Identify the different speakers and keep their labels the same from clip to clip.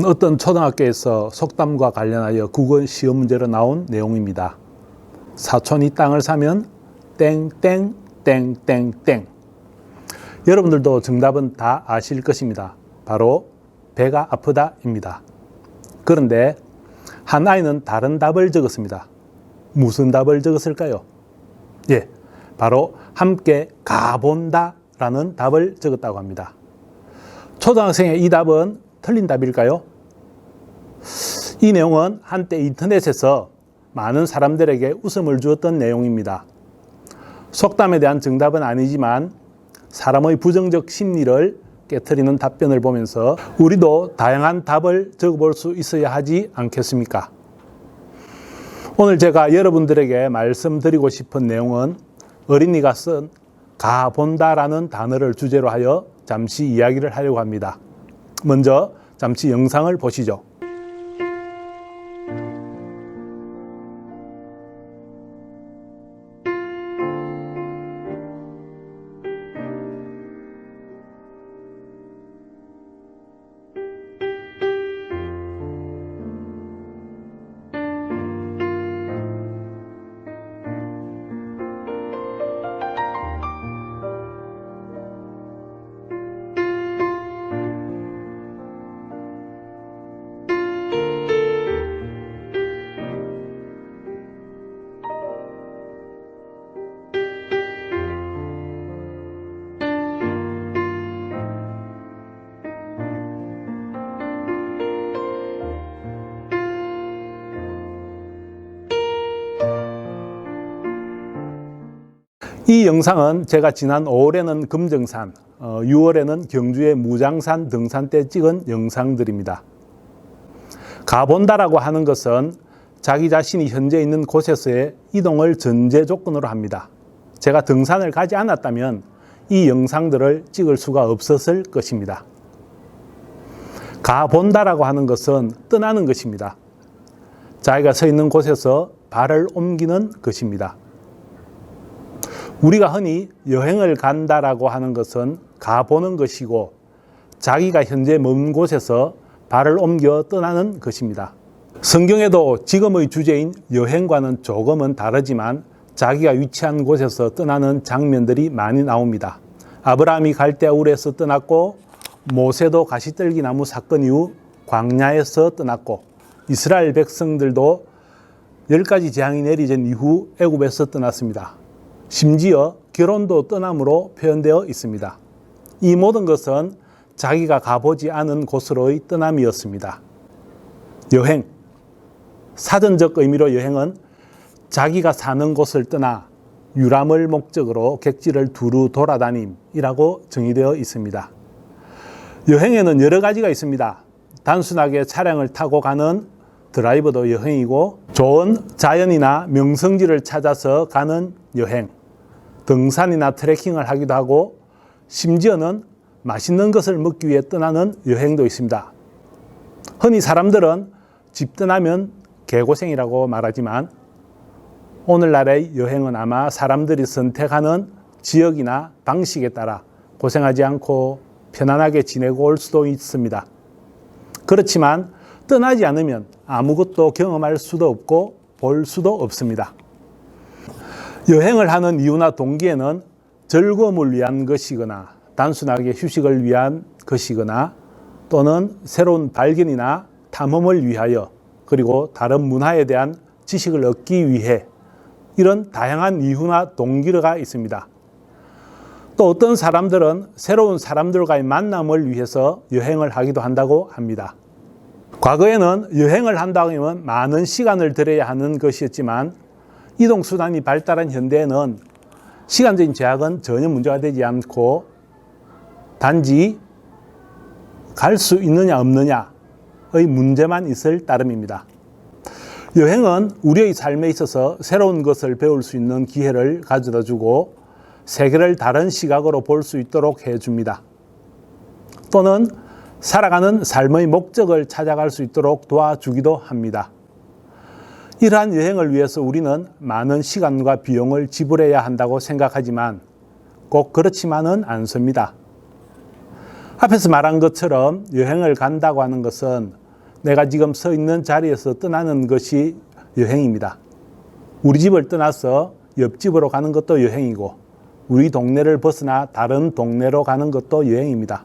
Speaker 1: 어떤 초등학교에서 속담과 관련하여 국어 시험 문제로 나온 내용입니다. 사촌이 땅을 사면 땡땡땡땡땡. 여러분들도 정답은 다 아실 것입니다. 바로 배가 아프다입니다. 그런데 한 아이는 다른 답을 적었습니다. 무슨 답을 적었을까요? 바로 함께 가본다 라는 답을 적었다고 합니다. 초등학생의 이 답은 틀린 답일까요? 이 내용은 한때 인터넷에서 많은 사람들에게 웃음을 주었던 내용입니다. 속담에 대한 정답은 아니지만 사람의 부정적 심리를 깨트리는 답변을 보면서 우리도 다양한 답을 적어볼 수 있어야 하지 않겠습니까? 오늘 제가 여러분들에게 말씀드리고 싶은 내용은 어린이가 쓴 가본다라는 단어를 주제로 하여 잠시 이야기를 하려고 합니다. 먼저 잠시 영상을 보시죠. 이 영상은 제가 지난 5월에는 금정산, 6월에는 경주의 무장산 등산 때 찍은 영상들입니다. 가본다라고 하는 것은 자기 자신이 현재 있는 곳에서의 이동을 전제 조건으로 합니다. 제가 등산을 가지 않았다면 이 영상들을 찍을 수가 없었을 것입니다. 가본다라고 하는 것은 떠나는 것입니다. 자기가 서 있는 곳에서 발을 옮기는 것입니다. 우리가 흔히 여행을 간다라고 하는 것은 가보는 것이고 자기가 현재 먼 곳에서 발을 옮겨 떠나는 것입니다. 성경에도 지금의 주제인 여행과는 조금은 다르지만 자기가 위치한 곳에서 떠나는 장면들이 많이 나옵니다. 아브라함이 갈대아 우르에서 떠났고 모세도 가시떨기나무 사건 이후 광야에서 떠났고 이스라엘 백성들도 10가지 재앙이 내리진 이후 애굽에서 떠났습니다. 심지어 결혼도 떠남으로 표현되어 있습니다. 이 모든 것은 자기가 가보지 않은 곳으로의 떠남이었습니다. 여행, 사전적 의미로 여행은 자기가 사는 곳을 떠나 유람을 목적으로 객지를 두루 돌아다님이라고 정의되어 있습니다. 여행에는 여러 가지가 있습니다. 단순하게 차량을 타고 가는 드라이브도 여행이고 좋은 자연이나 명성지를 찾아서 가는 여행, 등산이나 트레킹을 하기도 하고 심지어는 맛있는 것을 먹기 위해 떠나는 여행도 있습니다. 흔히 사람들은 집 떠나면 개고생이라고 말하지만 오늘날의 여행은 아마 사람들이 선택하는 지역이나 방식에 따라 고생하지 않고 편안하게 지내고 올 수도 있습니다. 그렇지만 떠나지 않으면 아무것도 경험할 수도 없고 볼 수도 없습니다. 여행을 하는 이유나 동기에는 즐거움을 위한 것이거나 단순하게 휴식을 위한 것이거나 또는 새로운 발견이나 탐험을 위하여 그리고 다른 문화에 대한 지식을 얻기 위해 이런 다양한 이유나 동기가 있습니다. 또 어떤 사람들은 새로운 사람들과의 만남을 위해서 여행을 하기도 한다고 합니다. 과거에는 여행을 한다고 하면 많은 시간을 들여야 하는 것이었지만 이동수단이 발달한 현대에는 시간적인 제약은 전혀 문제가 되지 않고 단지 갈 수 있느냐 없느냐의 문제만 있을 따름입니다. 여행은 우리의 삶에 있어서 새로운 것을 배울 수 있는 기회를 가져다 주고 세계를 다른 시각으로 볼 수 있도록 해줍니다. 또는 살아가는 삶의 목적을 찾아갈 수 있도록 도와주기도 합니다. 이러한 여행을 위해서 우리는 많은 시간과 비용을 지불해야 한다고 생각하지만 꼭 그렇지만은 않습니다. 앞에서 말한 것처럼 여행을 간다고 하는 것은 내가 지금 서 있는 자리에서 떠나는 것이 여행입니다. 우리 집을 떠나서 옆집으로 가는 것도 여행이고 우리 동네를 벗어나 다른 동네로 가는 것도 여행입니다.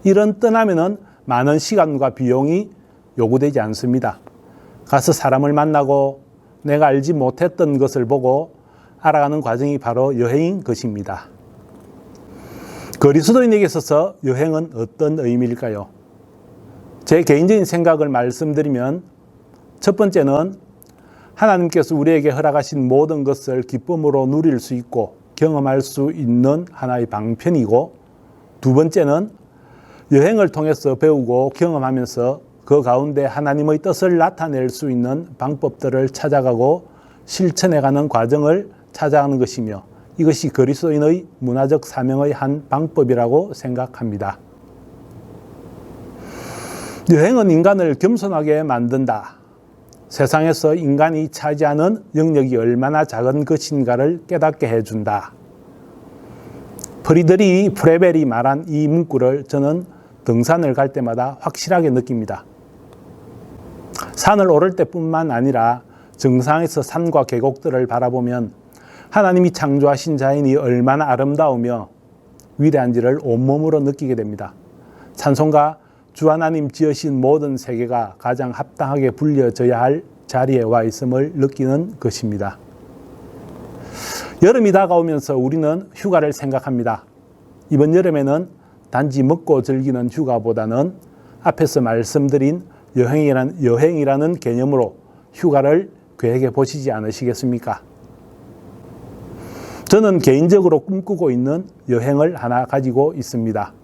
Speaker 1: 이런 떠나면은 많은 시간과 비용이 요구되지 않습니다. 가서 사람을 만나고 내가 알지 못했던 것을 보고 알아가는 과정이 바로 여행인 것입니다. 그리스도인에게 있어서 여행은 어떤 의미일까요? 제 개인적인 생각을 말씀드리면 첫 번째는 하나님께서 우리에게 허락하신 모든 것을 기쁨으로 누릴 수 있고 경험할 수 있는 하나의 방편이고, 두 번째는 여행을 통해서 배우고 경험하면서 그 가운데 하나님의 뜻을 나타낼 수 있는 방법들을 찾아가고 실천해가는 과정을 찾아가는 것이며, 이것이 그리스도인의 문화적 사명의 한 방법이라고 생각합니다. 여행은 인간을 겸손하게 만든다. 세상에서 인간이 차지하는 영역이 얼마나 작은 것인가를 깨닫게 해준다. 프리드리 프레벨이 말한 이 문구를 저는 등산을 갈 때마다 확실하게 느낍니다. 산을 오를 때뿐만 아니라 정상에서 산과 계곡들을 바라보면 하나님이 창조하신 자연이 얼마나 아름다우며 위대한지를 온몸으로 느끼게 됩니다. 찬송가 주 하나님 지으신 모든 세계가 가장 합당하게 불려져야 할 자리에 와 있음을 느끼는 것입니다. 여름이 다가오면서 우리는 휴가를 생각합니다. 이번 여름에는 단지 먹고 즐기는 휴가보다는 앞에서 말씀드린 여행이라는 개념으로 휴가를 계획해 보시지 않으시겠습니까? 저는 개인적으로 꿈꾸고 있는 여행을 하나 가지고 있습니다.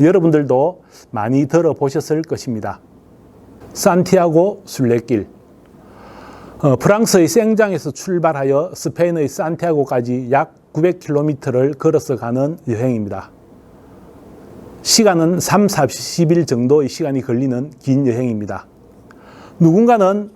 Speaker 1: 여러분들도 많이 들어보셨을 것입니다. 산티아고 순례길. 프랑스의 생장에서 출발하여 스페인의 산티아고까지 약 900km를 걸어서 가는 여행입니다. 시간은 30-40일 정도의 시간이 걸리는 긴 여행입니다. 누군가는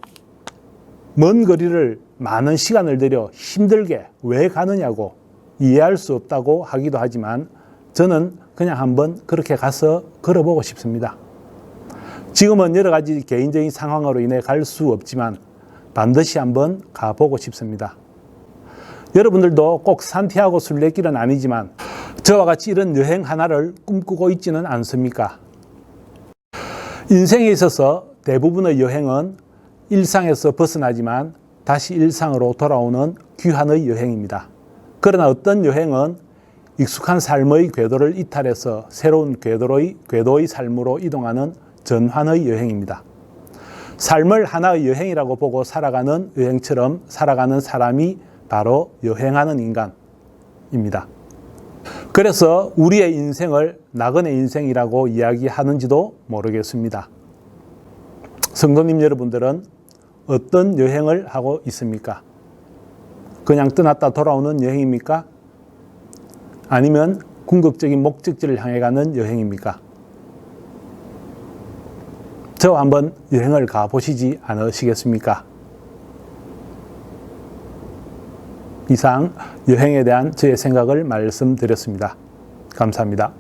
Speaker 1: 먼 거리를 많은 시간을 들여 힘들게 왜 가느냐고 이해할 수 없다고 하기도 하지만 저는 그냥 한번 그렇게 가서 걸어보고 싶습니다. 지금은 여러 가지 개인적인 상황으로 인해 갈 수 없지만 반드시 한번 가보고 싶습니다. 여러분들도 꼭 산티아고 순례길은 아니지만 저와 같이 이런 여행 하나를 꿈꾸고 있지는 않습니까? 인생에 있어서 대부분의 여행은 일상에서 벗어나지만 다시 일상으로 돌아오는 귀환의 여행입니다. 그러나 어떤 여행은 익숙한 삶의 궤도를 이탈해서 새로운 궤도의 삶으로 이동하는 전환의 여행입니다. 삶을 하나의 여행이라고 보고 살아가는 여행처럼 살아가는 사람이 바로 여행하는 인간입니다. 그래서 우리의 인생을 나그네 인생이라고 이야기하는지도 모르겠습니다. 성도님 여러분들은 어떤 여행을 하고 있습니까? 그냥 떠났다 돌아오는 여행입니까? 아니면 궁극적인 목적지를 향해 가는 여행입니까? 저 한번 여행을 가보시지 않으시겠습니까? 이상 여행에 대한 저의 생각을 말씀드렸습니다. 감사합니다.